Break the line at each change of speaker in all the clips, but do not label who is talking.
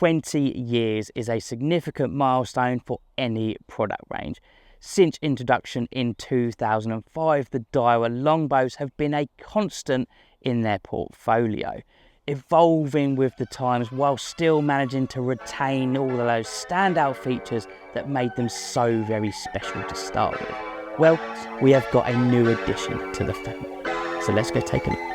20 years is a significant milestone for any product range. Since introduction in 2005, the Daiwa Longbows have been a constant in their portfolio, evolving with the times while still managing to retain all of those standout features that made them so very special to start with. Well, we have got a new addition to the family, so let's go take a look.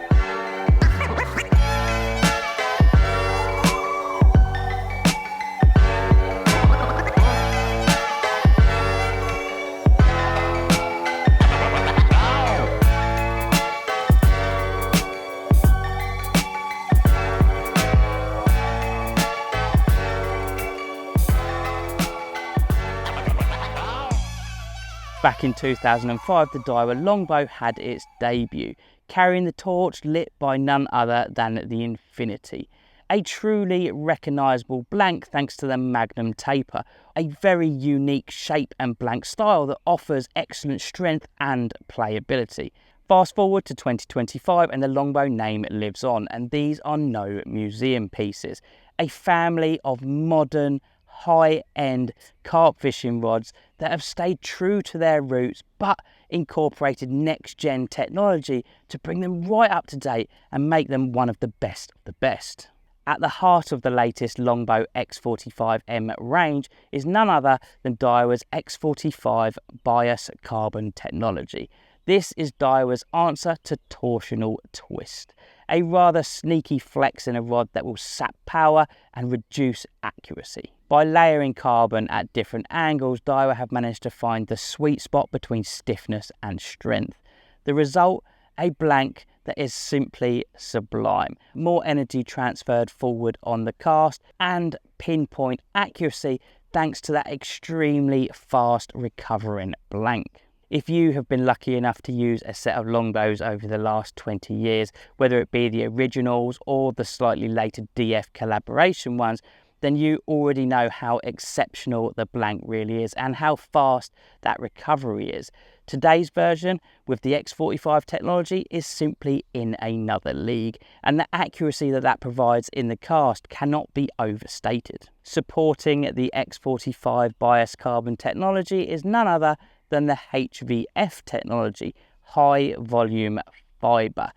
Back in 2005, the Daiwa Longbow had its debut, carrying the torch lit by none other than the Infinity. A truly recognisable blank thanks to the magnum taper, a very unique shape and blank style that offers excellent strength and playability. Fast forward to 2025 and the Longbow name lives on, and these are no museum pieces. A family of modern, high-end carp fishing rods that have stayed true to their roots but incorporated next-gen technology to bring them right up to date and make them one of the best of the best. At the heart of the latest Longbow X45M range is none other than Daiwa's X45 carbon technology. This is Daiwa's answer to torsional twist, a rather sneaky flex in a rod that will sap power and reduce accuracy. By layering carbon at different angles, Daiwa have managed to find the sweet spot between stiffness and strength. The result, a blank that is simply sublime. More energy transferred forward on the cast and pinpoint accuracy thanks to that extremely fast recovering blank. If you have been lucky enough to use a set of longbows over the last 20 years, whether it be the originals or the slightly later DF collaboration ones, then you already know how exceptional the blank really is and how fast that recovery is. Today's version with the X45 technology is simply in another league, and the accuracy that provides in the cast cannot be overstated. Supporting the X45 bias carbon technology is none other than the HVF technology, high volume fibre.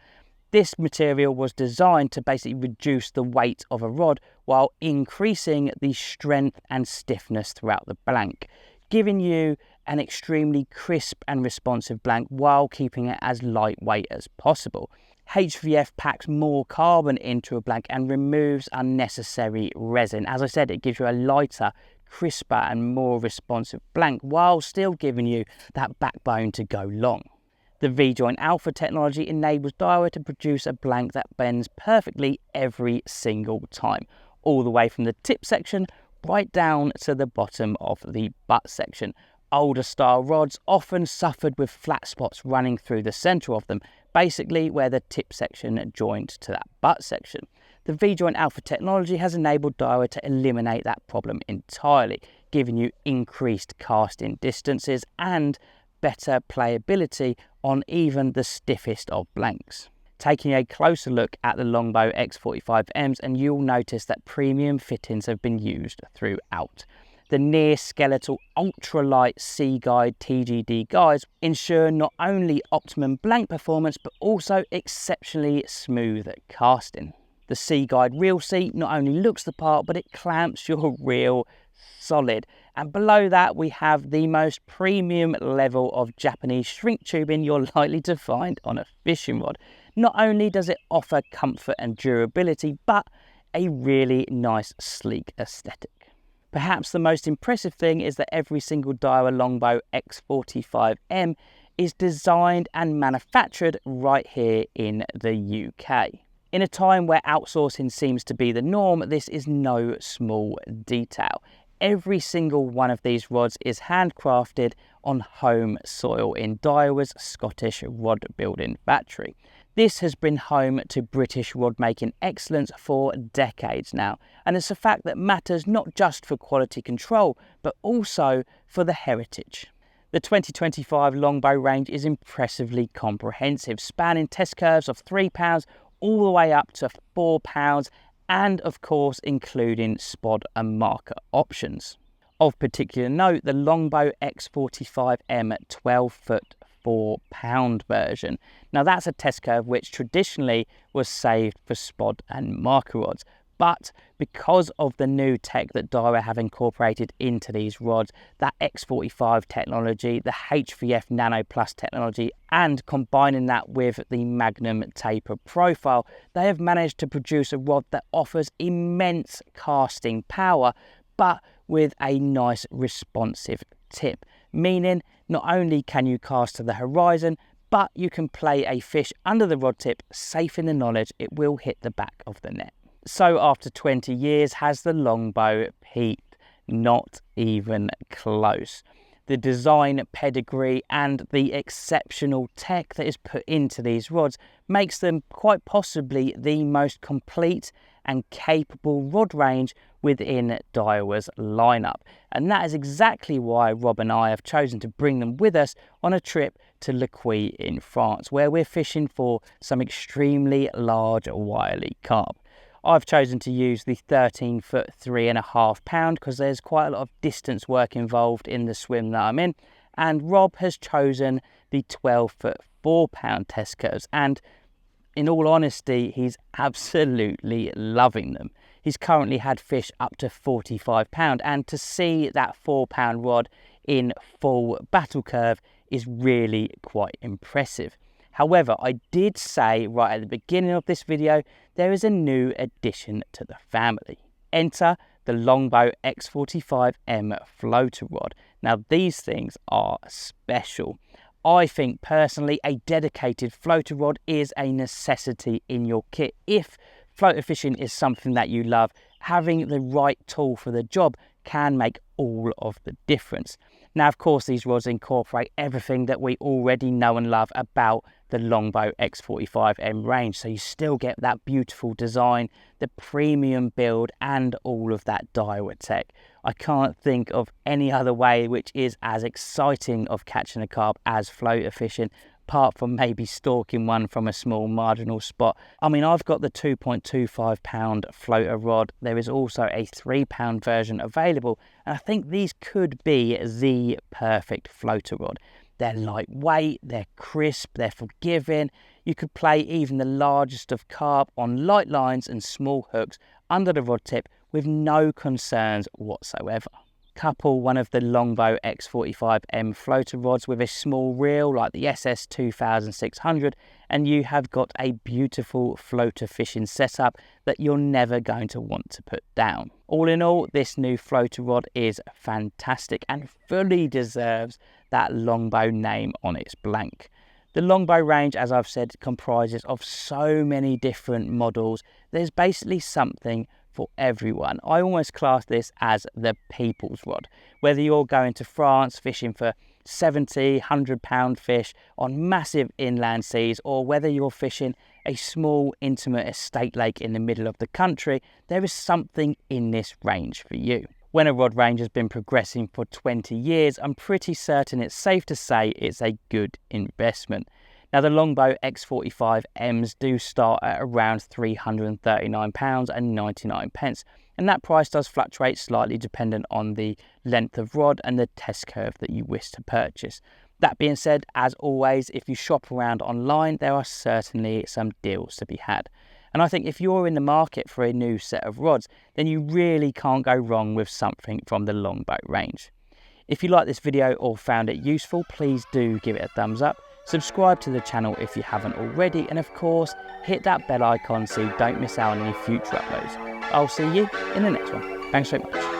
This material was designed to basically reduce the weight of a rod while increasing the strength and stiffness throughout the blank, giving you an extremely crisp and responsive blank while keeping it as lightweight as possible. HVF packs more carbon into a blank and removes unnecessary resin. As I said, it gives you a lighter, crisper and more responsive blank while still giving you that backbone to go long. The V-joint alpha technology enables Daiwa to produce a blank that bends perfectly every single time, all the way from the tip section right down to the bottom of the butt section. Older style rods often suffered with flat spots running through the centre of them, basically where the tip section joined to that butt section. The V-joint alpha technology has enabled Daiwa to eliminate that problem entirely, giving you increased casting distances and better playability on even the stiffest of blanks. Taking a closer look at the Longbow X45Ms, and you'll notice that premium fittings have been used throughout. The near skeletal ultralight C-guide TGD guides ensure not only optimum blank performance but also exceptionally smooth casting. The C-guide reel seat not only looks the part but it clamps your reel solid, and below that we have the most premium level of Japanese shrink tubing you're likely to find on a fishing rod. Not only does it offer comfort and durability but a really nice sleek aesthetic. Perhaps the most impressive thing is that every single Daiwa Longbow X45M is designed and manufactured right here in the UK. In a time where outsourcing seems to be the norm, this is no small detail. Every single one of these rods is handcrafted on home soil in Daiwa's Scottish rod building factory. This has been home to British rod making excellence for decades now, and it's a fact that matters not just for quality control but also for the heritage. The 2025 Longbow range is impressively comprehensive, spanning test curves of £3 all the way up to £4 and of course including spod and marker options. Of particular note, the Longbow X45M 12-foot 4-pound version. Now that's a test curve which traditionally was saved for spod and marker rods, but because of the new tech that Daiwa have incorporated into these rods, that X45 technology, the HVF Nano Plus technology, and combining that with the Magnum taper profile, they have managed to produce a rod that offers immense casting power, but with a nice responsive tip, meaning not only can you cast to the horizon, but you can play a fish under the rod tip, safe in the knowledge it will hit the back of the net. So after 20 years, has the Longbow peaked? Not even close. The design pedigree and the exceptional tech that is put into these rods makes them quite possibly the most complete and capable rod range within Daiwa's lineup. And that is exactly why Rob and I have chosen to bring them with us on a trip to 𝗲𝗏 in France, where we're fishing for some extremely large wily carp. I've chosen to use the 13-foot 3.5 pound because there's quite a lot of distance work involved in the swim that I'm in, and Rob has chosen the 12-foot 4-pound test curves, and in all honesty, he's absolutely loving them. He's currently had fish up to 45 pound, and to see that 4-pound rod in full battle curve is really quite impressive. However, I did say right at the beginning of this video, there is a new addition to the family. Enter the Longbow X45M floater rod. Now these things are special. I think personally a dedicated floater rod is a necessity in your kit. If floater fishing is something that you love, having the right tool for the job can make all of the difference. Now, of course, these rods incorporate everything that we already know and love about the Longbow X45M range. So you still get that beautiful design, the premium build, and all of that Daiwa tech. I can't think of any other way which is as exciting of catching a carp as floater fishing, apart from maybe stalking one from a small marginal spot. I mean, I've got the 2.25 pound floater rod. There is also a 3-pound version available, and I think these could be the perfect floater rod. They're lightweight, they're crisp, they're forgiving. You could play even the largest of carp on light lines and small hooks under the rod tip with no concerns whatsoever. Couple one of the Longbow X45M floater rods with a small reel like the SS 2600 and you have got a beautiful floater fishing setup that you're never going to want to put down. All in all, this new floater rod is fantastic and fully deserves that Longbow name on its blank. The Longbow range, as I've said, comprises of so many different models. There's basically something for everyone. I almost class this as the people's rod. Whether you're going to France fishing for 70, 100 pound fish on massive inland seas, or whether you're fishing a small intimate estate lake in the middle of the country, there is something in this range for you. When a rod range has been progressing for 20 years, I'm pretty certain it's safe to say it's a good investment. Now, the Longbow X45Ms do start at around £339.99, and that price does fluctuate slightly dependent on the length of rod and the test curve that you wish to purchase. That being said, as always, if you shop around online, there are certainly some deals to be had. And I think if you're in the market for a new set of rods, then you really can't go wrong with something from the Longbow range. If you like this video or found it useful, please do give it a thumbs up. Subscribe to the channel if you haven't already, and of course, hit that bell icon so you don't miss out on any future uploads. I'll see you in the next one. Thanks so much.